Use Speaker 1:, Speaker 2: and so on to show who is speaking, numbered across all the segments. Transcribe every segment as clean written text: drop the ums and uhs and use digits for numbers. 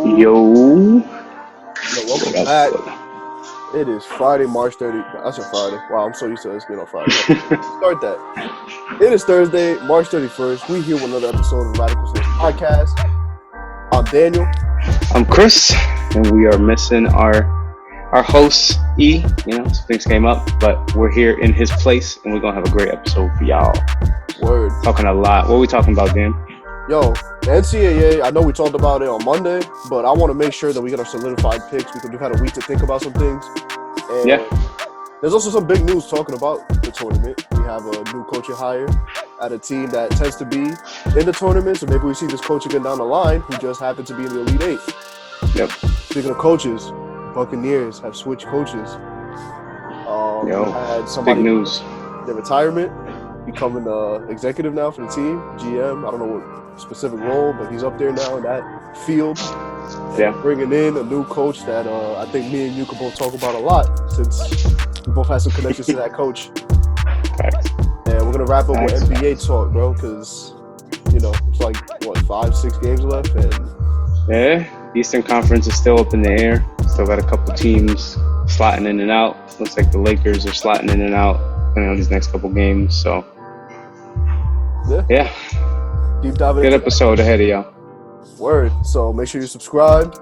Speaker 1: Yo,
Speaker 2: Welcome
Speaker 1: what up?
Speaker 2: back. It is Friday, March 30th. That's a Friday. Wow, I'm so used to this being on Friday. Start that. It is Thursday, March 31st. We here with another episode of Radical Source Podcast. I'm Daniel.
Speaker 1: I'm Chris, and we are missing our host E. Some things came up, but we're here in his place, and we're gonna have a great episode for y'all.
Speaker 2: Word.
Speaker 1: Talking a lot. What are we talking about, Dan?
Speaker 2: Yo, the NCAA, I know we talked about it on Monday, but I want to make sure that we get our solidified picks because we've had a week to think about some things. And there's also some big news talking about the tournament. We have a new coaching hire at a team that tends to be in the tournament, so maybe we see this coach again down the line who just happened to be in the Elite Eight.
Speaker 1: Yep.
Speaker 2: Speaking of coaches, Buccaneers have switched coaches. Had somebody
Speaker 1: big news.
Speaker 2: Their retirement, becoming executive now for the team, GM. I don't know what specific role, but he's up there now in that field.
Speaker 1: Yeah.
Speaker 2: Bringing in a new coach that I think me and you can both talk about a lot since we both have some connections to that coach.
Speaker 1: Facts.
Speaker 2: And we're gonna wrap up with NBA talk, bro, because it's like 5-6 games left, and
Speaker 1: Eastern Conference is still up in the air. Still got a couple teams slotting in and out. Looks like the Lakers are slotting in and out on these next couple games. So yeah.
Speaker 2: Deep dive.
Speaker 1: Good episode ahead of y'all.
Speaker 2: Word. So make sure you subscribe.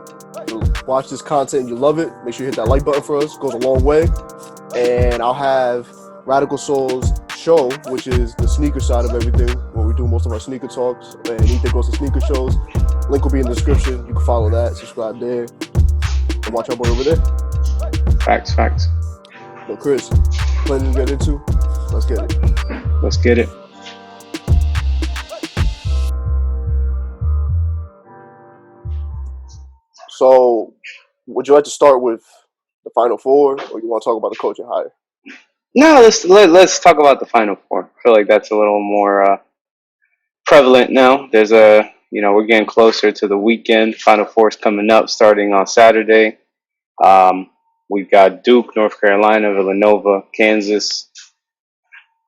Speaker 2: Watch this content and you love it. Make sure you hit that like button for us. It goes a long way. And I'll have Radical Soul's show, which is the sneaker side of everything, where we do most of our sneaker talks. And Ethan goes to sneaker shows. Link will be in the description. You can follow that. Subscribe there. And watch our boy over there.
Speaker 1: Facts.
Speaker 2: So Chris, plenty to get into. Let's get it. So, would you like to start with the Final Four, or you want to talk about the coaching hire?
Speaker 1: No, let's talk about the Final Four. I feel like that's a little more prevalent now. There's we're getting closer to the weekend. Final Four's coming up, starting on Saturday. We've got Duke, North Carolina, Villanova, Kansas.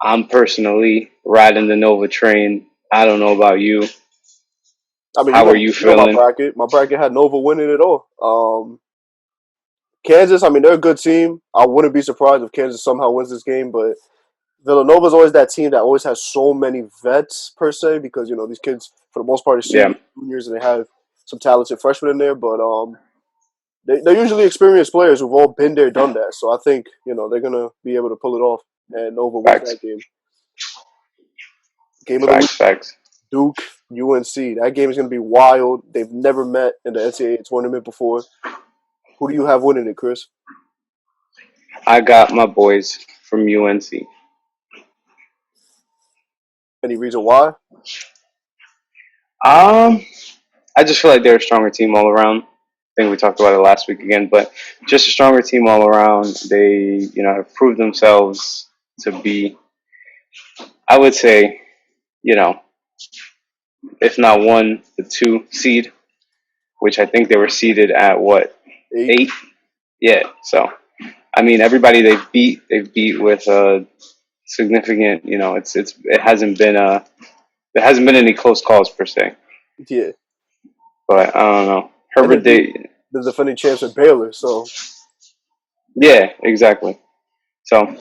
Speaker 1: I'm personally riding the Nova train. I don't know about you. How are you feeling?
Speaker 2: My bracket had Nova winning it all. Kansas, they're a good team. I wouldn't be surprised if Kansas somehow wins this game, but Villanova's always that team that always has so many vets, per se, because, these kids, for the most part, are juniors and they have some talented freshmen in there, but they're usually experienced players who've all been there, done that. So I think, they're going to be able to pull it off, and Nova wins that game. Game of the week, Duke, UNC. That game is going to be wild. They've never met in the NCAA tournament before. Who do you have winning it, Chris?
Speaker 1: I got my boys from UNC.
Speaker 2: Any reason why?
Speaker 1: I just feel like they're a stronger team all around. I think we talked about it last week again, but just a stronger team all around. They, have proved themselves to be, I would say, if not 1, the 2 seed, which I think they were seeded at 8? Yeah. So, everybody they've beat with a significant. It hasn't been there hasn't been any close calls per se.
Speaker 2: Yeah.
Speaker 1: But I don't know. Herbert,
Speaker 2: the defending champs at Baylor, so.
Speaker 1: Yeah, exactly. So,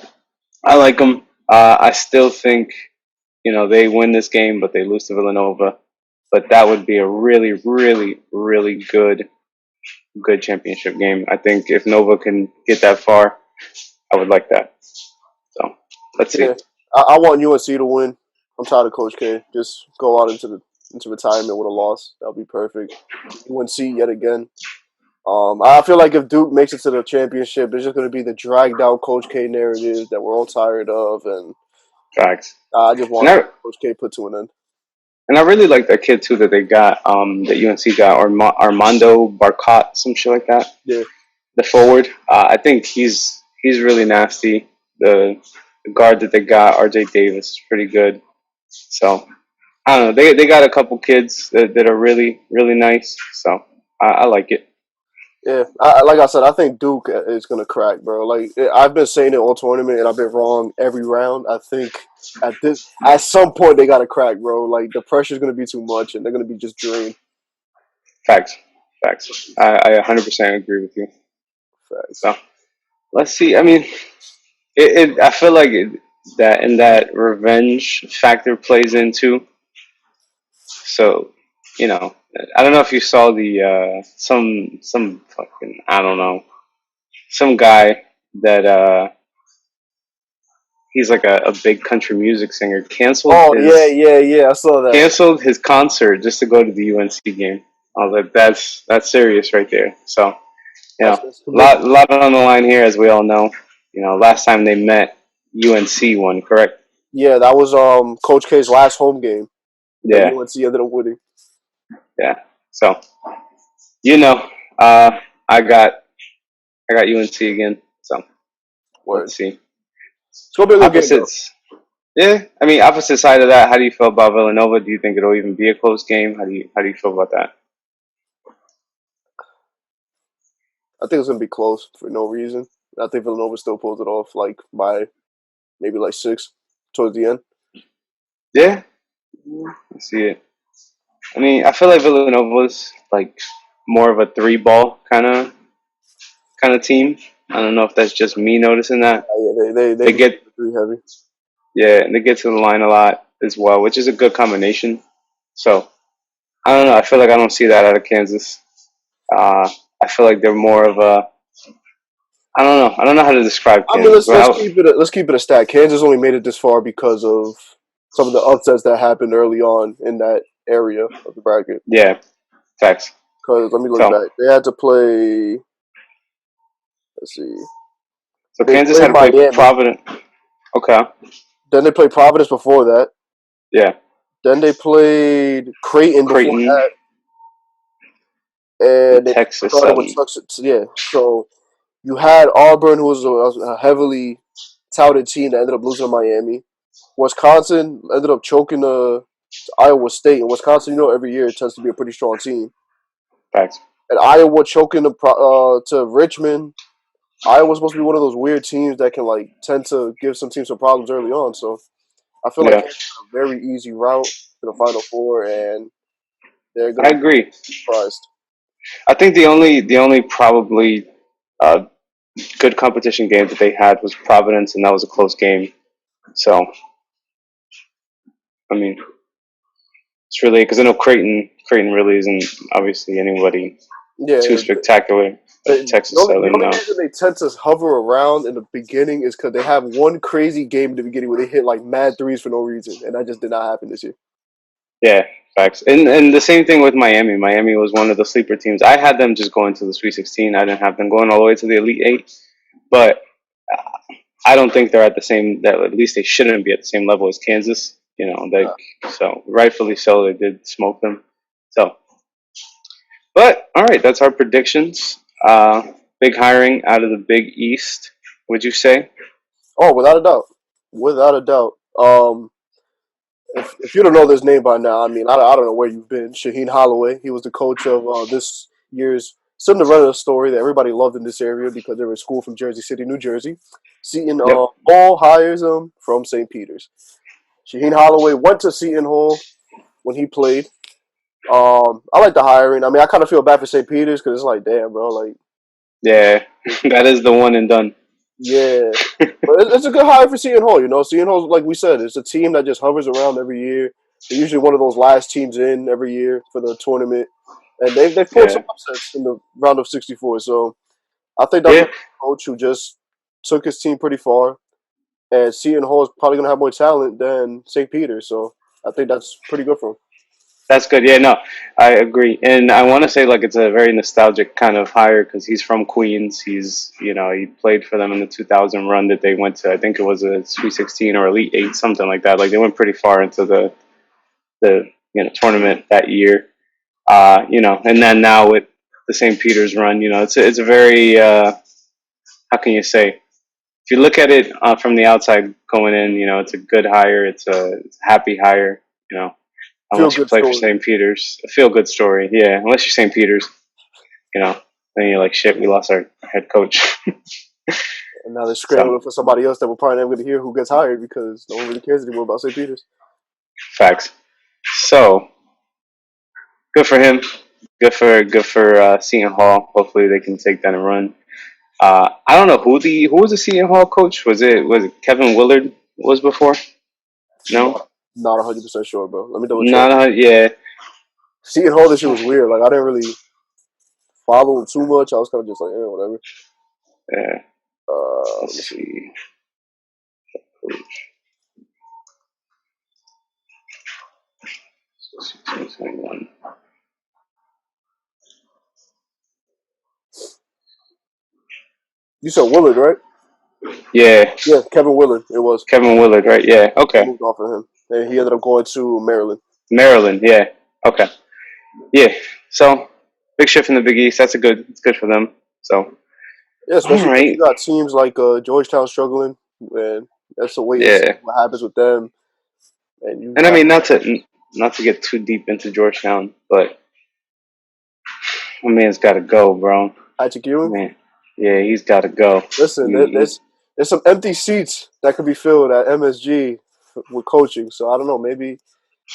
Speaker 1: I like them. I still think, they win this game, but they lose to Villanova. But that would be a really, really, really good championship game. I think if Nova can get that far, I would like that. So, let's see.
Speaker 2: I want UNC to win. I'm tired of Coach K. Just go out into retirement with a loss. That would be perfect. UNC yet again. I feel like if Duke makes it to the championship, there's just going to be the dragged out Coach K narrative that we're all tired of. And
Speaker 1: facts.
Speaker 2: I just want Coach K put to an end.
Speaker 1: And I really like that kid, too, that they got, that UNC got, Armando Barcott, some shit like that.
Speaker 2: Yeah.
Speaker 1: The forward. I think he's really nasty. The guard that they got, RJ Davis, is pretty good. So, I don't know. They got a couple kids that are really, really nice. So, I like it.
Speaker 2: Yeah, like I said, I think Duke is going to crack, bro. Like, I've been saying it all tournament, and I've been wrong every round. I think at some point they got to crack, bro. Like, the pressure's going to be too much, and they're going to be just drained.
Speaker 1: Facts. Facts. I 100% agree with you.
Speaker 2: Facts.
Speaker 1: So let's see. I mean, I feel like that and that revenge factor plays into. So, I don't know if you saw the some fucking I don't know some guy that he's like a big country music singer
Speaker 2: Oh yeah. I saw that.
Speaker 1: canceled his concert just to go to the UNC game. I was like, that's serious right there. So,
Speaker 2: That's commitment.
Speaker 1: lot on the line here, as we all know. Last time they met, UNC won, correct?
Speaker 2: Yeah, that was Coach K's last home game that
Speaker 1: Yeah,
Speaker 2: UNC ended up winning.
Speaker 1: yeah. So, you know, uh, I got UNC again. So
Speaker 2: Word.
Speaker 1: let's see.
Speaker 2: It's gonna be a good game though.
Speaker 1: Opposites. Yeah, I mean, opposite side of that. How do you feel about Villanova? Do you think it'll even be a close game? How do you feel about that?
Speaker 2: I think it's gonna be close for no reason. I think Villanova still pulls it off like by maybe like 6 towards the end.
Speaker 1: Yeah, I see it. I mean, I feel like Villanova's like more of a three ball kind of team. I don't know if that's just me noticing that.
Speaker 2: Yeah, they
Speaker 1: They
Speaker 2: be
Speaker 1: get
Speaker 2: three heavy.
Speaker 1: Yeah, and they get to the line a lot as well, which is a good combination. So I don't know. I feel like I don't see that out of Kansas. Uh, I feel like they're more of a. I don't know. I don't know how to describe
Speaker 2: I mean,
Speaker 1: Kansas. Well,
Speaker 2: let's keep it a stat. Kansas only made it this far because of some of the upsets that happened early on in that area of the bracket.
Speaker 1: yeah, facts.
Speaker 2: Because let me look
Speaker 1: So
Speaker 2: back. They had to play. Let's see.
Speaker 1: so
Speaker 2: They
Speaker 1: Kansas
Speaker 2: played
Speaker 1: had to play
Speaker 2: Miami.
Speaker 1: Providence. Okay.
Speaker 2: Then they played Providence before that.
Speaker 1: Yeah.
Speaker 2: Then they played Creighton before
Speaker 1: Creighton
Speaker 2: that,
Speaker 1: and
Speaker 2: and they
Speaker 1: Texas
Speaker 2: started with
Speaker 1: Southern.
Speaker 2: Texas. Yeah, so you had Auburn, who was a heavily touted team that ended up losing to Miami. Wisconsin ended up choking Iowa State, and Wisconsin, every year it tends to be a pretty strong team.
Speaker 1: Facts.
Speaker 2: And Iowa choking to Richmond. Iowa's supposed to be one of those weird teams that can like tend to give some teams some problems early on. So I feel like
Speaker 1: Yeah,
Speaker 2: Kansas has a very easy route to the Final Four, and they're
Speaker 1: I
Speaker 2: gonna be
Speaker 1: agree.
Speaker 2: surprised.
Speaker 1: I think the only probably uh, good competition game that they had was Providence, and that was a close game. So I mean, it's really because I know Creighton really isn't obviously anybody too
Speaker 2: Yeah,
Speaker 1: spectacular. But Texas
Speaker 2: the
Speaker 1: Southern,
Speaker 2: only
Speaker 1: no.
Speaker 2: reason they tend to hover around in the beginning is because they have one crazy game in the beginning where they hit like mad threes for no reason, and that just did not happen this year.
Speaker 1: Yeah, facts. And the same thing with Miami. Miami was one of the sleeper teams. I had them just going to the Sweet 16. I didn't have them going all the way to the Elite Eight. But I don't think they're at the same. That at least they shouldn't be at the same level as Kansas.
Speaker 2: Nah.
Speaker 1: So rightfully so, they did smoke them. So, but all right, that's our predictions. Big hiring out of the Big East. Would you say?
Speaker 2: Oh, without a doubt, without a doubt. If you don't know this name by now, I mean, I don't know where you've been. Shaheen Holloway, he was the coach of this year's Cinderella story that everybody loved in this area because they were in school from Jersey City, New Jersey. Seton
Speaker 1: Yep.
Speaker 2: Hall hires him from St. Peter's. Shaheen Holloway went to Seton Hall when he played. I like the hiring. I mean, I kind of feel bad for St. Peter's because it's like, damn, bro, like,
Speaker 1: Yeah, that is the one and done.
Speaker 2: yeah. But it's a good hire for Seton Hall. Seton Hall, like we said, it's a team that just hovers around every year. They're usually one of those last teams in every year for the tournament, and they've pulled some
Speaker 1: Yeah.
Speaker 2: upsets in the round of 64. So I think that's a
Speaker 1: Yeah.
Speaker 2: coach who just took his team pretty far. And Seton Hall is probably going to have more talent than St. Peter's. So I think that's pretty good for him.
Speaker 1: That's good. Yeah, no, I agree. And I want to say like it's a very nostalgic kind of hire because he's from Queens. He played for them in the 2000 run that they went to. I think it was a Sweet 16 or Elite 8, something like that. Like they went pretty far into the tournament that year. And then now with the St. Peter's run, it's a very how can you say? If you look at it from the outside going in, it's a good hire. It's a happy hire. You know,
Speaker 2: Feel
Speaker 1: unless you
Speaker 2: good
Speaker 1: play for
Speaker 2: story.
Speaker 1: St. Peter's. A feel good story, yeah. Unless you're St. Peter's, then you're like, shit, we lost our head coach.
Speaker 2: And now they're
Speaker 1: So,
Speaker 2: scrambling for somebody else that we're probably never going to hear who gets hired because no one really cares anymore about St. Peter's.
Speaker 1: facts. So, good for him. Good for Seton Hall. Hopefully they can take that and run. I don't know who was the Seton Hall coach. Was it Kevin Willard was before? No,
Speaker 2: Not 100% sure, bro. Let me double check.
Speaker 1: not yeah.
Speaker 2: Seton Hall this year was weird. Like I didn't really follow him too much. I was kind of just like, whatever.
Speaker 1: Yeah.
Speaker 2: Let me
Speaker 1: Let's
Speaker 2: see.
Speaker 1: see.
Speaker 2: You said Willard, right?
Speaker 1: Yeah,
Speaker 2: Yeah, Kevin Willard. It was.
Speaker 1: Kevin Willard, right? Yeah.
Speaker 2: They
Speaker 1: Okay.
Speaker 2: moved off of him, and he ended up going to Maryland.
Speaker 1: Maryland. Yeah. Okay. Yeah. So big shift in the Big East. It's good for them. So
Speaker 2: Yeah,
Speaker 1: all
Speaker 2: especially because you
Speaker 1: right.
Speaker 2: got teams like Georgetown struggling, and that's a wait and see
Speaker 1: Yeah.
Speaker 2: what happens with them. And you
Speaker 1: And I
Speaker 2: have
Speaker 1: mean, not to get too deep into Georgetown, but my man's got to go, bro.
Speaker 2: Patrick Ewing.
Speaker 1: Man, yeah, he's got to go.
Speaker 2: Listen, there's some empty seats that could be filled at MSG with coaching. So I don't know, maybe.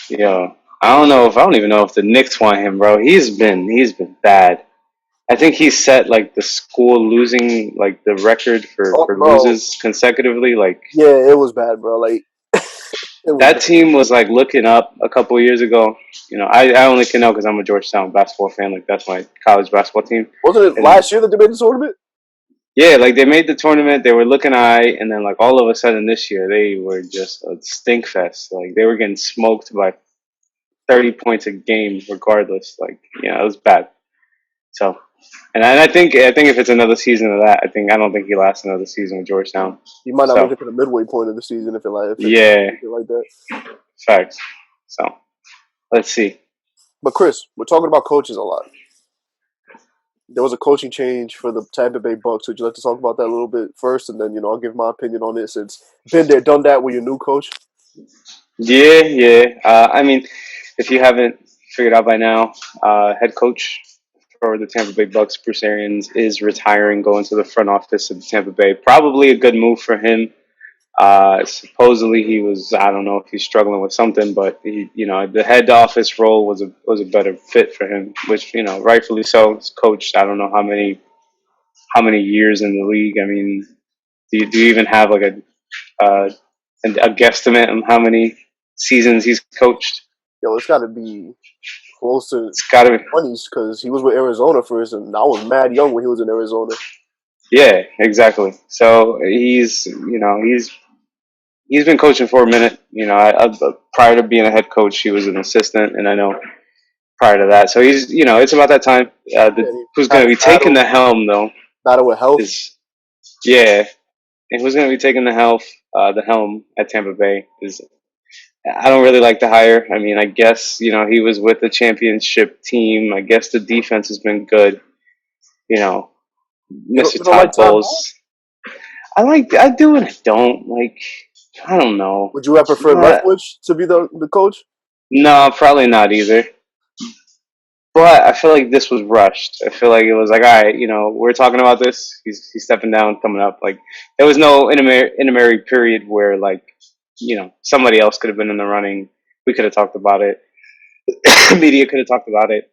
Speaker 1: Yeah, I don't even know if the Knicks want him, bro. He's been bad. I think he set like the school losing like the record for
Speaker 2: Oh,
Speaker 1: for
Speaker 2: bro.
Speaker 1: loses consecutively. Like
Speaker 2: Yeah, it was bad, bro. Like it was
Speaker 1: that
Speaker 2: bad.
Speaker 1: team was like looking up a couple years ago. I only can know because I'm a Georgetown basketball fan. Like that's my college basketball team.
Speaker 2: Wasn't it
Speaker 1: And
Speaker 2: last year that they made the tournament?
Speaker 1: yeah, like they made the tournament, they were looking high, and then like all of a sudden this year they were just a stink fest. Like they were getting smoked by 30 points a game, regardless. Like it was bad. So, and I think if it's another season of that, I don't think he lasts another season with Georgetown.
Speaker 2: You might not make
Speaker 1: So
Speaker 2: it to the midway point of the season
Speaker 1: yeah,
Speaker 2: if it like that.
Speaker 1: facts. So let's see.
Speaker 2: But Chris, we're talking about coaches a lot. There was a coaching change for the Tampa Bay Bucks. Would you like to talk about that a little bit first, and then I'll give my opinion on it since been there, done that with your new coach.
Speaker 1: Yeah, yeah. I mean, if you haven't figured out by now, head coach for the Tampa Bay Bucks, Bruce Arians, is retiring, going to the front office of the Tampa Bay. Probably a good move for him. Supposedly he was, I don't know if he's struggling with something, but the head office role was a better fit for him, which rightfully so. He's coached, I don't know how many years in the league. I mean, do you even have like a guesstimate on how many seasons he's coached?
Speaker 2: Yo, it's got to be close to
Speaker 1: It's got to be.
Speaker 2: 20s because he was with Arizona first, and I was mad young when he was in Arizona.
Speaker 1: Yeah, exactly. So he's been coaching for a minute. Prior to being a head coach, he was an assistant, and I know prior to that. So it's about that time.
Speaker 2: Yeah, he
Speaker 1: Who's
Speaker 2: had
Speaker 1: going to
Speaker 2: a
Speaker 1: be taking the helm though?
Speaker 2: battle with health.
Speaker 1: Is yeah, and who's going to be taking the helm at Tampa Bay? Is I don't really like the hire. I mean, I guess he was with the championship team. I guess the defense has been good. You know,
Speaker 2: You
Speaker 1: Mr.
Speaker 2: don't like
Speaker 1: Todd
Speaker 2: Todd Bowles?
Speaker 1: Bowles. I do and I don't like. I don't know.
Speaker 2: Would you have preferred Leftwich to be the coach?
Speaker 1: No, probably not either. But I feel like this was rushed. I feel like it was like, all right, we're talking about this. He's stepping down, coming up. Like there was no intermediary period where like, somebody else could have been in the running. We could have talked about it. Media could have talked about it.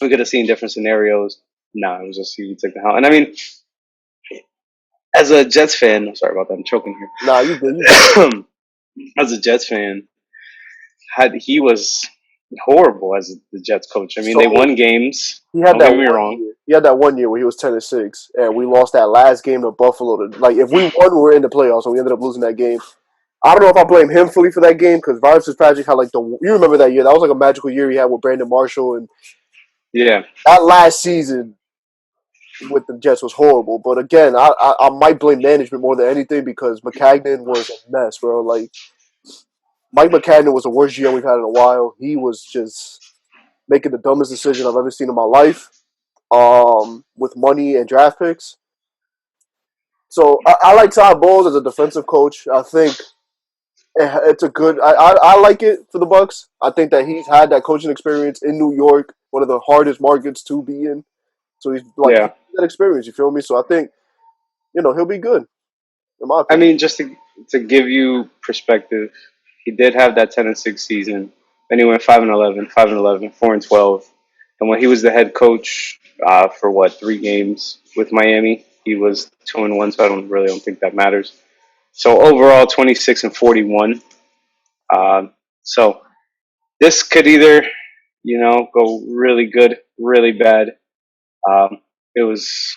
Speaker 1: We could have seen different scenarios. No, it was just he took the helm. And I mean, as a Jets fan, I'm sorry about that. I'm choking
Speaker 2: Nah, you good. You good.
Speaker 1: here. As a Jets fan, he was horrible as the Jets coach. I mean, they
Speaker 2: So
Speaker 1: won games.
Speaker 2: he had
Speaker 1: Don't
Speaker 2: that
Speaker 1: get me
Speaker 2: one
Speaker 1: wrong.
Speaker 2: year. He had that one year where he was 10-6, and we lost that last game to Buffalo. Like if we won, we were in the playoffs, and we ended up losing that game. I don't know if I blame him fully for that game because Ryan Fitzpatrick had like you remember that year? That was like a magical year he had with Brandon Marshall, and
Speaker 1: Yeah,
Speaker 2: that last season with the Jets was horrible. But again, I might blame management more than anything because McCagnon was a mess, bro. Like Mike McCagnon was the worst GM we've had in a while. He was just making the dumbest decision I've ever seen in my life. With money and draft picks. So I like Todd Bowles as a defensive coach. I think it's a good. I like it for the Bucks. I think that he's had that coaching experience in New York, one of the hardest markets to be in. So he's like
Speaker 1: yeah.
Speaker 2: that experience. You feel me? So I think he'll be good in my
Speaker 1: I
Speaker 2: opinion.
Speaker 1: mean, just to give you perspective, he did have that 10-6 season. Then he went 5-11, 5-11, 4-12. And when he was the head coach for what 3 games with Miami, he was 2-1. So I don't think that matters. So overall, 26-41. So this could either go really good, really bad. It was.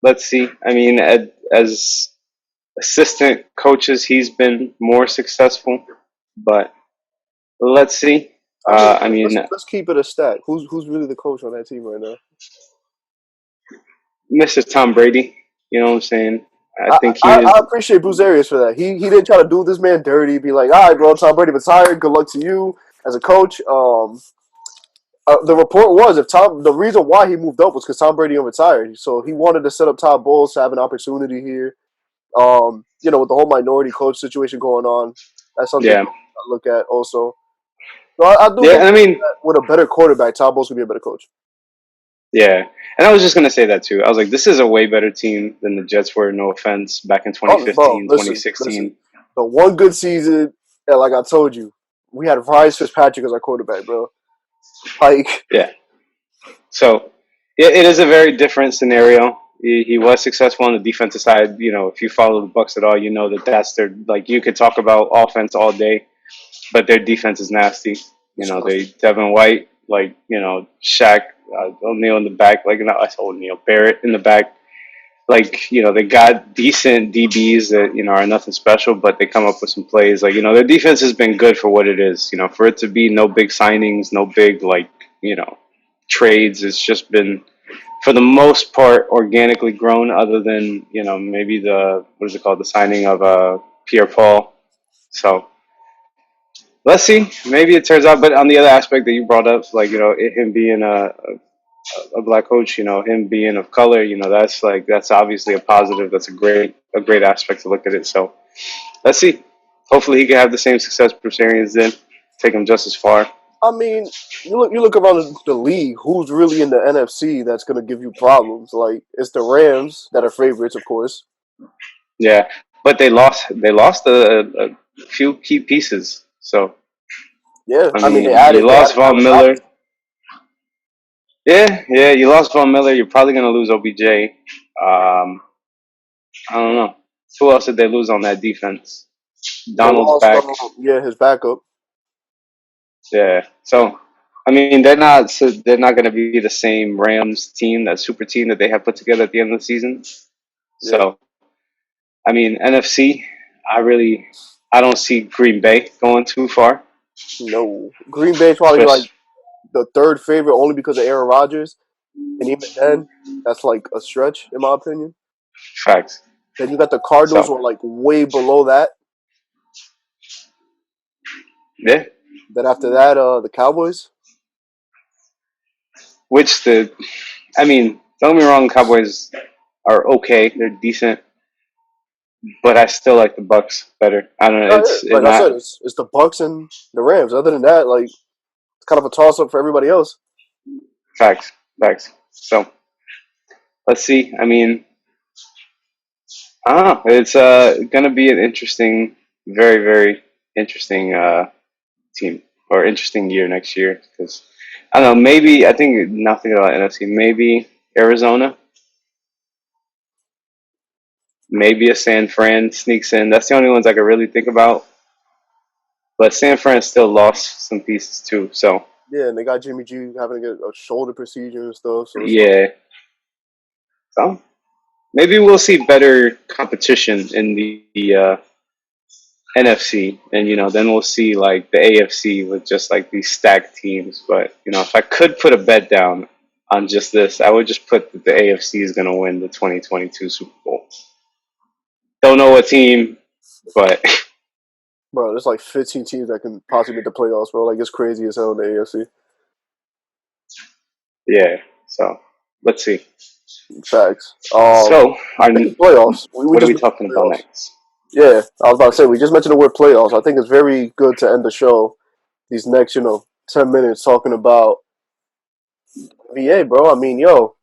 Speaker 1: Let's see. I mean, as assistant coaches, he's been more successful, but let's see.
Speaker 2: I mean,
Speaker 1: I mean,
Speaker 2: let's keep it a stat. Who's really the coach on that team right now?
Speaker 1: Mr. Tom Brady. You know what I'm saying? I
Speaker 2: I,
Speaker 1: think he
Speaker 2: I,
Speaker 1: is.
Speaker 2: I appreciate Bruce Arians for that. He didn't try to do this man dirty. Be like, all right, bro, Tom Brady retired. Good luck to you as a coach. The report was the reason why he moved up was because Tom Brady retired. So he wanted to set up Todd Bowles to have an opportunity here. With the whole minority coach situation going on, that's something
Speaker 1: Yeah,
Speaker 2: I look at also. So I do
Speaker 1: yeah.
Speaker 2: think
Speaker 1: And I mean,
Speaker 2: that with a better quarterback, Todd Bowles could be a better coach.
Speaker 1: yeah. And I was just gonna say that too. I was like, this is a way better team than the Jets were. No offense, back in
Speaker 2: Oh, bro,
Speaker 1: 2015,
Speaker 2: listen.
Speaker 1: 2016.
Speaker 2: The one good season, and like I told you, we had Ryan Fitzpatrick as our quarterback, bro. Like,
Speaker 1: Yeah. So, yeah, it is a very different scenario. He was successful on the defensive side. If you follow the Bucks at all, you know that's their like. You could talk about offense all day, but their defense is nasty. They
Speaker 2: disgusting.
Speaker 1: Devin White, like Shaq, O'Neal in the back, like not O'Neal Barrett in the back. Like they got decent DBs that are nothing special, but they come up with some plays. Like their defense has been good for what it is. For it to be no big signings, no big trades. It's just been for the most part organically grown, other than maybe the what is it called, the signing of Pierre Paul. So let's see. Maybe it turns out. But on the other aspect that you brought up, like him being a black coach, him being of color, that's obviously a positive. That's a great aspect to look at it. So let's see. Hopefully he can have the same success Bruce Arians did, take him just as far.
Speaker 2: I mean, you look around the league. Who's really in the NFC that's going to give you problems? Like, it's the Rams that are favorites, of course.
Speaker 1: Yeah, but they lost a few key pieces. So
Speaker 2: Yeah,
Speaker 1: I
Speaker 2: I mean
Speaker 1: mean,
Speaker 2: they
Speaker 1: you
Speaker 2: added
Speaker 1: lost Von
Speaker 2: Aaron
Speaker 1: Miller.
Speaker 2: Rodgers.
Speaker 1: Yeah, you lost Von Miller. You're probably gonna lose OBJ. I don't know. Who else did they lose on that defense?
Speaker 2: They
Speaker 1: Donald's
Speaker 2: lost,
Speaker 1: back.
Speaker 2: his backup.
Speaker 1: Yeah. So, I mean, they're not going to be the same Rams team, that super team that they have put together at the end of the season.
Speaker 2: Yeah,
Speaker 1: So, I mean, NFC, I don't see Green Bay going too far.
Speaker 2: no. Green Bay's probably like
Speaker 1: Especially
Speaker 2: the third favorite only because of Aaron Rodgers, and even then, that's like a stretch in my opinion.
Speaker 1: facts.
Speaker 2: Then you got the Cardinals,
Speaker 1: So,
Speaker 2: who are like way below that.
Speaker 1: yeah.
Speaker 2: Then after that, the Cowboys.
Speaker 1: Which I mean, don't get me wrong, Cowboys are okay. They're decent, but I still like the Bucks better. I don't know.
Speaker 2: Oh, yeah.
Speaker 1: It's
Speaker 2: Like I said,
Speaker 1: not
Speaker 2: it's the Bucks and the Rams. Other than that, like it's kind of a toss up for everybody else.
Speaker 1: facts. Facts. So let's see. I mean, I don't know. It's gonna be an interesting, very very interesting team or interesting year next year because I don't know. Maybe I think nothing about NFC. Maybe Arizona. Maybe a San Fran sneaks in. That's the only ones I can really think about. But San Fran still lost some pieces too. So
Speaker 2: Yeah, and they got Jimmy G having to get a shoulder procedure and stuff. So it's like,
Speaker 1: yeah. So maybe we'll see better competition in the NFC, and then we'll see like the AFC with just like these stacked teams. But if I could put a bet down on just this, I would just put that the AFC is going to win the 2022 Super Bowl. Don't know what team, but
Speaker 2: bro, there's like 15 teams that can possibly make the playoffs, bro. Like it's crazy as hell in the AFC.
Speaker 1: yeah. So let's see.
Speaker 2: Facts.
Speaker 1: So,
Speaker 2: Speaking of playoffs, we
Speaker 1: what are
Speaker 2: just
Speaker 1: we
Speaker 2: mentioned
Speaker 1: talking about
Speaker 2: playoffs.
Speaker 1: next?
Speaker 2: Yeah, I was about to say we just mentioned the word playoffs. I think it's very good to end the show these next, 10 minutes talking about VA, bro. I mean, yo,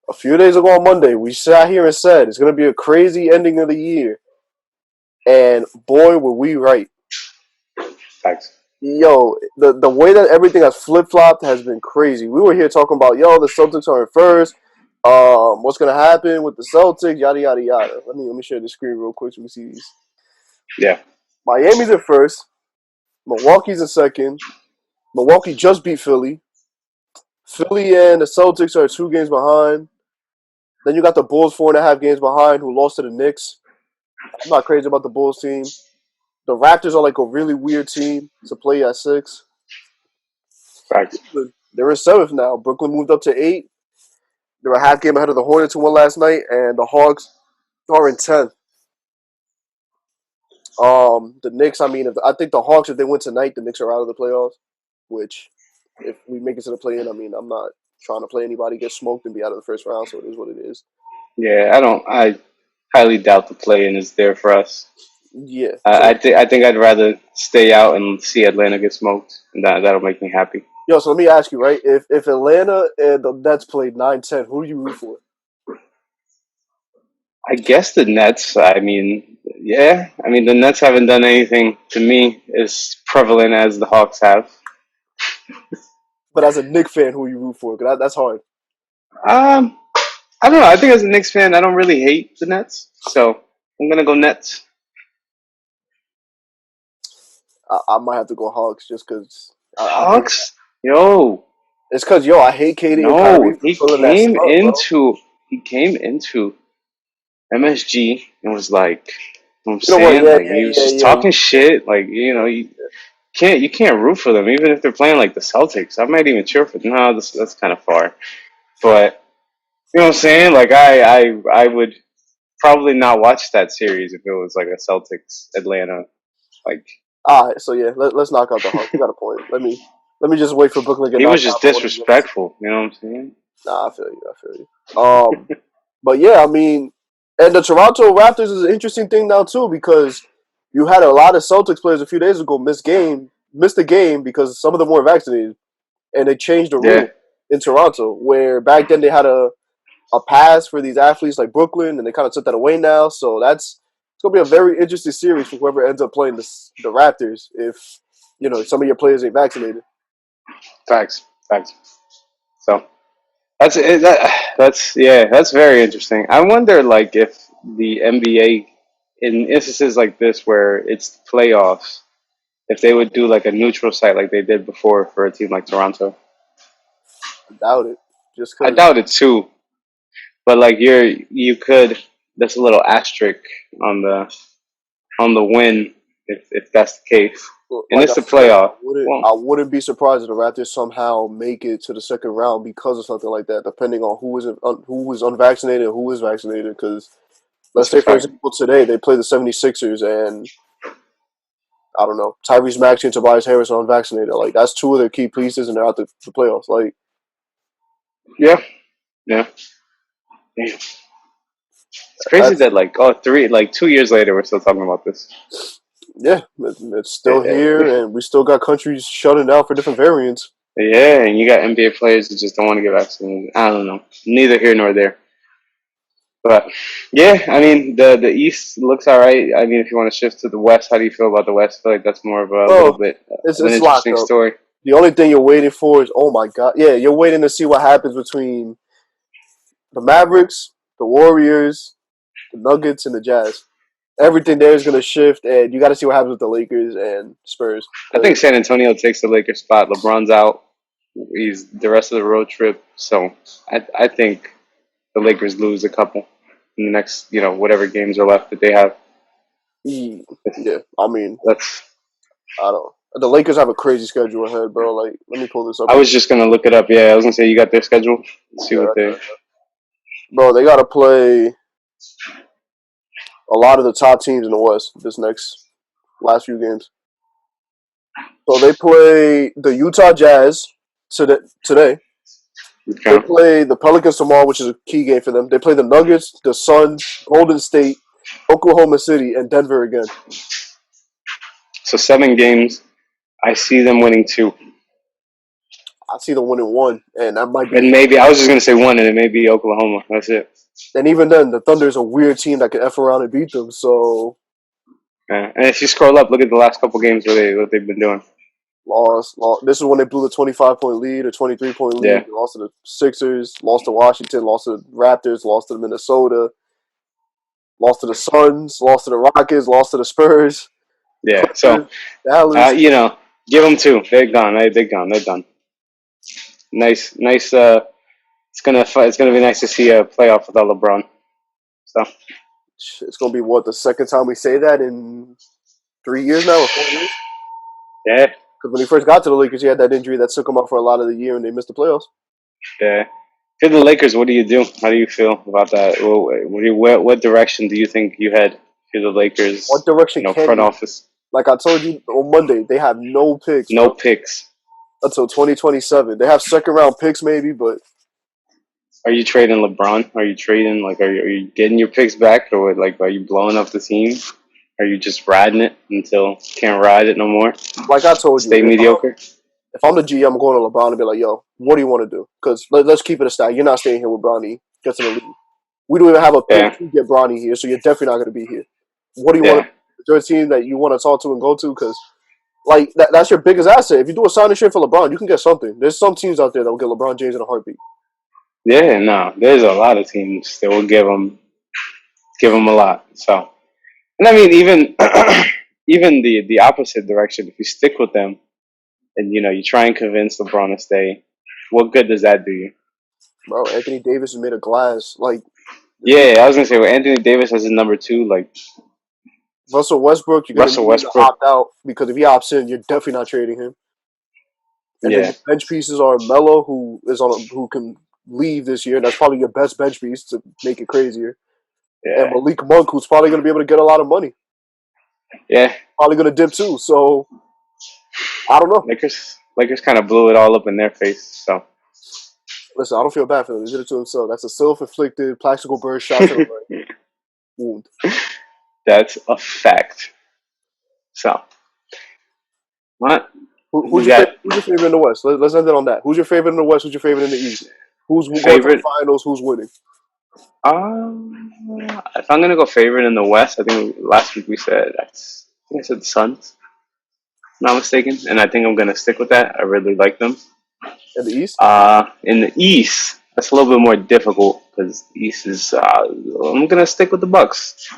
Speaker 2: a few days ago on Monday, we sat here and said it's gonna be a crazy ending of the year, and boy, were we right.
Speaker 1: Thanks.
Speaker 2: Yo, the way that everything has flip flopped has been crazy. We were here talking about the Celtics are in first. What's gonna happen with the Celtics? Yada yada yada. Let me share the screen real quick so we can see these.
Speaker 1: Yeah.
Speaker 2: Miami's in first. Milwaukee's in second. Milwaukee just beat Philly. Philly and the Celtics are 2 games behind. Then you got the Bulls 4.5 games behind, who lost to the Knicks. I'm not crazy about the Bulls team. The Raptors are like a really weird team to play at 6.
Speaker 1: Facts.
Speaker 2: They're in 7th now. Brooklyn moved up to 8. They're a half game ahead of the Hornets, who won last night, and the Hawks are in 10th. The Knicks. I think the Hawks, if they win tonight, the Knicks are out of the playoffs. Which, if we make it to the play-in, I'm not trying to play anybody get smoked and be out of the first round. So it is what it is.
Speaker 1: Yeah, I highly doubt the play-in is there for us.
Speaker 2: Yeah.
Speaker 1: I think I'd rather stay out and see Atlanta get smoked, and that'll make me happy.
Speaker 2: So let me ask you, right? If Atlanta and the Nets played 9-10, who do you root for?
Speaker 1: I guess the Nets. I mean, yeah. I mean, the Nets haven't done anything to me as prevalent as the Hawks have.
Speaker 2: But as a Knicks fan, who you root for? Because that's hard.
Speaker 1: Um, I don't know. I think as a Knicks fan, I don't really hate the Nets, so I'm gonna go Nets.
Speaker 2: I might have to go Hawks just because I hate.
Speaker 1: Hawks? Yo,
Speaker 2: It's because I hate KD and
Speaker 1: no.
Speaker 2: Kyrie for pulling that stuff, bro.
Speaker 1: He came into MSG and was like, you know what I'm
Speaker 2: You know what?
Speaker 1: saying?
Speaker 2: Yeah,
Speaker 1: Like
Speaker 2: yeah,
Speaker 1: he was
Speaker 2: yeah,
Speaker 1: just
Speaker 2: yeah.
Speaker 1: talking shit. Like you can't root for them even if they're playing like the Celtics. I might even cheer for them. No, that's kind of far. But you know what I'm saying? Like I would probably not watch that series if it was like a Celtics Atlanta. Like
Speaker 2: All right, so yeah, let's knock out the Hawks. You got a point. Let me just wait for Brooklyn to get
Speaker 1: he was
Speaker 2: knocked out
Speaker 1: just
Speaker 2: by one of the Nets.
Speaker 1: disrespectful. You know what I'm saying?
Speaker 2: Nah, I feel you. I feel you. But yeah, and the Toronto Raptors is an interesting thing now too because you had a lot of Celtics players a few days ago missed the game because some of them weren't vaccinated, and they changed the
Speaker 1: Yeah.
Speaker 2: rule in Toronto where back then they had a pass for these athletes like Brooklyn, and they kind of took that away now. So it's gonna be a very interesting series for whoever ends up playing the Raptors if some of your players ain't vaccinated.
Speaker 1: Facts. So that's very interesting. I wonder like if the NBA in instances like this where it's playoffs, if they would do like a neutral site like they did before for a team like Toronto.
Speaker 2: I doubt it, just
Speaker 1: I
Speaker 2: because.
Speaker 1: doubt it too, but like you could. That's a little asterisk on the win if that's the case, and
Speaker 2: Like I
Speaker 1: it's the
Speaker 2: said,
Speaker 1: playoff. Well,
Speaker 2: I wouldn't be surprised if the Raptors somehow make it to the second round because of something like that, depending on who is unvaccinated and who is vaccinated. Because let's
Speaker 1: that's a
Speaker 2: say, for
Speaker 1: fact.
Speaker 2: example, today they play the 76ers and I don't know, Tyrese Maxey and Tobias Harris are unvaccinated. Like that's two of their key pieces, and they're out the playoffs. Like,
Speaker 1: Yeah, yeah. Damn. It's crazy
Speaker 2: that's
Speaker 1: that like 2 years later we're still talking about this.
Speaker 2: yeah, it's still here, and we still got countries shutting down for different variants.
Speaker 1: Yeah, and you got NBA players that just don't want to get vaccinated. I don't know. Neither here nor there. But yeah, I mean the East looks all right. I mean, if you want to shift to the West, how do you feel about the West? I feel like that's more of a little
Speaker 2: Well,
Speaker 1: bit of an
Speaker 2: it's locked
Speaker 1: interesting
Speaker 2: up.
Speaker 1: story.
Speaker 2: The only thing you're waiting for is, oh my god, yeah, you're waiting to see what happens between the Mavericks, the Warriors, the Nuggets, and the Jazz. Everything there is going to shift, and you got to see what happens with the Lakers and Spurs.
Speaker 1: I think
Speaker 2: Because
Speaker 1: San Antonio takes the Lakers spot. LeBron's out. He's the rest of the road trip. So I think the Lakers lose a couple in the next, whatever games are left that they have.
Speaker 2: yeah,
Speaker 1: That's.
Speaker 2: I don't. The Lakers have a crazy schedule ahead, bro. Like, let me pull this up
Speaker 1: I was
Speaker 2: real
Speaker 1: just gonna look it up. Yeah, I was gonna say you got their schedule. Let's see
Speaker 2: quick.
Speaker 1: what they.
Speaker 2: Bro, they got to play a lot of the top teams in the West this next last few games. So they play the Utah Jazz today. They
Speaker 1: Okay.
Speaker 2: play the Pelicans tomorrow, which is a key game for them. They play the Nuggets, the Suns, Golden State, Oklahoma City, and Denver again.
Speaker 1: So 7 games. I see them winning 2,
Speaker 2: I see them winning one, and that might be
Speaker 1: and
Speaker 2: the.
Speaker 1: maybe I was just gonna say 1, and it may be Oklahoma. That's it.
Speaker 2: And even then, the Thunder is a weird team that can f around and beat them. So
Speaker 1: And if you scroll up, look at the last couple games what they've been doing.
Speaker 2: Lost. This is when they blew the 25-point lead or 23-point lead.
Speaker 1: Yeah,
Speaker 2: They lost to the Sixers, lost to Washington, lost to the Raptors, lost to Minnesota, lost to the Suns, lost to the Rockets, lost to the Spurs,
Speaker 1: yeah. So,
Speaker 2: Clippers, Dallas.
Speaker 1: give them two. They're gone. They're gone. They're done. Nice, nice. It's gonna be nice to see a playoff without LeBron. So,
Speaker 2: It's gonna be what, the second time we say that in 3 years now or 4 years?
Speaker 1: yeah,
Speaker 2: Because when he first got to the Lakers, he had that injury that took him out for a lot of the year, and they missed the playoffs.
Speaker 1: yeah. For the Lakers, what do you do? How do you feel about that? What direction do you think you head for the Lakers?
Speaker 2: What direction can
Speaker 1: Front
Speaker 2: you?
Speaker 1: office.
Speaker 2: Like I told you on Monday, they have no picks,
Speaker 1: No
Speaker 2: bro,
Speaker 1: picks.
Speaker 2: until 2027. They have second round picks maybe, but
Speaker 1: Are you trading LeBron? Are you trading are you getting your picks back, or are you blowing up the team? Are you just riding it until can't ride it no more?
Speaker 2: like I told you,
Speaker 1: Stay mediocre.
Speaker 2: if I'm the GM, I'm going to LeBron and be like, yo, what do you want to do? Because let's keep it a stack. You're not staying here with Bronny. Gets in the league. We don't even have a pick
Speaker 1: Yeah,
Speaker 2: to get Bronny here, so you're definitely not going to be here. What do you want
Speaker 1: yeah,
Speaker 2: to? Is there a team that you want to talk to and go to? Because that's your biggest asset. If you do a sign and trade for LeBron, you can get something. There's some teams out there that will get LeBron James in a heartbeat.
Speaker 1: yeah. No, there's a lot of teams that will give them a lot. So, and I mean, even even the opposite direction. If you stick with them and you try and convince LeBron to stay, what good does that do you?
Speaker 2: Bro, Anthony Davis is made of glass. Like this dude,
Speaker 1: Yeah, I was gonna say, well, Anthony Davis as his number two, like
Speaker 2: Russell Westbrook, you're going to
Speaker 1: Russell
Speaker 2: need him to
Speaker 1: Westbrook.
Speaker 2: opt out because if he opts in, you're definitely not trading him. And then
Speaker 1: Yeah,
Speaker 2: your bench pieces are Melo, who can leave this year. That's probably your best bench piece to make it crazier. And
Speaker 1: yeah,
Speaker 2: Malik Monk, who's probably going to be able to get a lot of money.
Speaker 1: yeah.
Speaker 2: Probably going to dip too. So I don't know.
Speaker 1: Lakers kind of blew it all up in their face. So
Speaker 2: Listen, I don't feel bad for them. They did it to themselves. That's a self-inflicted plaxical burst shot to the right wound.
Speaker 1: that's a fact. So what
Speaker 2: Who's
Speaker 1: we
Speaker 2: your
Speaker 1: got?
Speaker 2: favorite? Who's your favorite in the West? Let's end it on that. Who's your favorite in the West? Who's your favorite in the East? Who's going to the
Speaker 1: Favorite?
Speaker 2: finals? Who's winning?
Speaker 1: If I'm gonna go favorite in the West, I think last week we said I said the Suns. If I'm not mistaken, and I think I'm gonna stick with that. I really like them.
Speaker 2: In the East?
Speaker 1: In the East, that's a little bit more difficult because the East is. I'm gonna stick with the Bucks.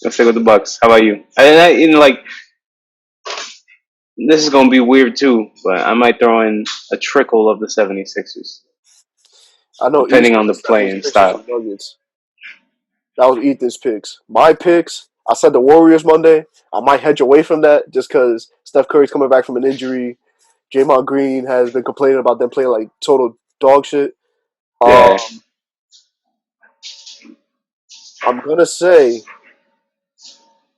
Speaker 1: Gonna stick with the Bucks. How about you? This is gonna be weird too, but I might throw in a trickle of the 76ers,
Speaker 2: I know East
Speaker 1: depending
Speaker 2: was
Speaker 1: on
Speaker 2: the
Speaker 1: the playing
Speaker 2: 76ers
Speaker 1: style.
Speaker 2: and Nuggets. That was Ethan's picks. My picks, I said the Warriors Monday. I might hedge away from that just because Steph Curry's coming back from an injury. Draymond Green has been complaining about them playing like total dog shit.
Speaker 1: Yeah,
Speaker 2: Um, I'm gonna say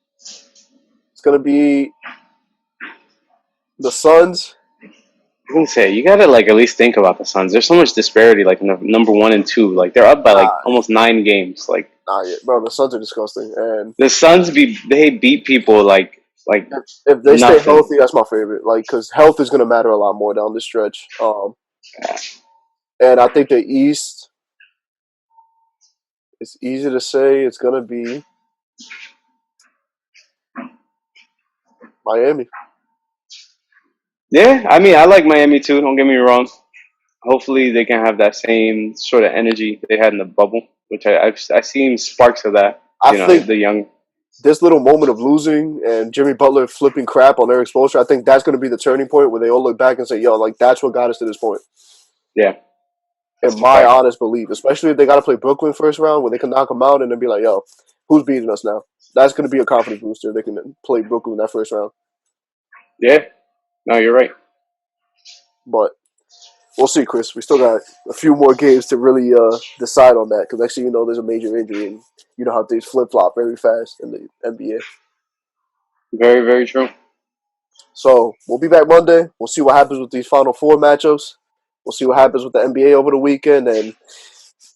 Speaker 2: it's gonna be the Suns.
Speaker 1: I'm gonna say you gotta at least think about the Suns. There's so much disparity, in the number one and two. They're up by
Speaker 2: Nah,
Speaker 1: almost 9 games.
Speaker 2: nah, yeah, bro. The Suns are disgusting, and
Speaker 1: The Suns beat people like
Speaker 2: if they stay
Speaker 1: nothing.
Speaker 2: healthy, that's my favorite. Like, because health is gonna matter a lot more down the stretch. And I think the East. It's easy to say it's gonna be Miami.
Speaker 1: Yeah, I mean I like Miami too. Don't get me wrong. Hopefully they can have that same sort of energy they had in the bubble, which I've seen sparks of that.
Speaker 2: I think
Speaker 1: The young.
Speaker 2: this little moment of losing and Jimmy Butler flipping crap on their exposure, I think that's going to be the turning point where they all look back and say, yo, like, that's what got us to this point.
Speaker 1: Yeah,
Speaker 2: In
Speaker 1: that's a
Speaker 2: my
Speaker 1: fact.
Speaker 2: honest belief, especially if they got to play Brooklyn first round where they can knock them out and then be like, yo, who's beating us now? That's going to be a confidence booster. They can play Brooklyn that first round.
Speaker 1: Yeah, no, you're right.
Speaker 2: But we'll see, Chris. We still got a few more games to really decide on that because actually, there's a major injury and you know how things flip flop very fast in the NBA.
Speaker 1: Very, very true.
Speaker 2: So we'll be back Monday. We'll see what happens with these Final Four matchups. We'll see what happens with the NBA over the weekend. And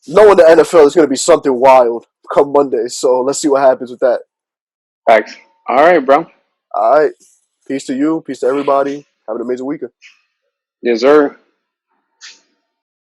Speaker 2: knowing the NFL is going to be something wild come Monday. So let's see what happens with that.
Speaker 1: Facts. All right, bro.
Speaker 2: All right. Peace to you. Peace to everybody. Have an amazing weekend.
Speaker 1: Yes, sir.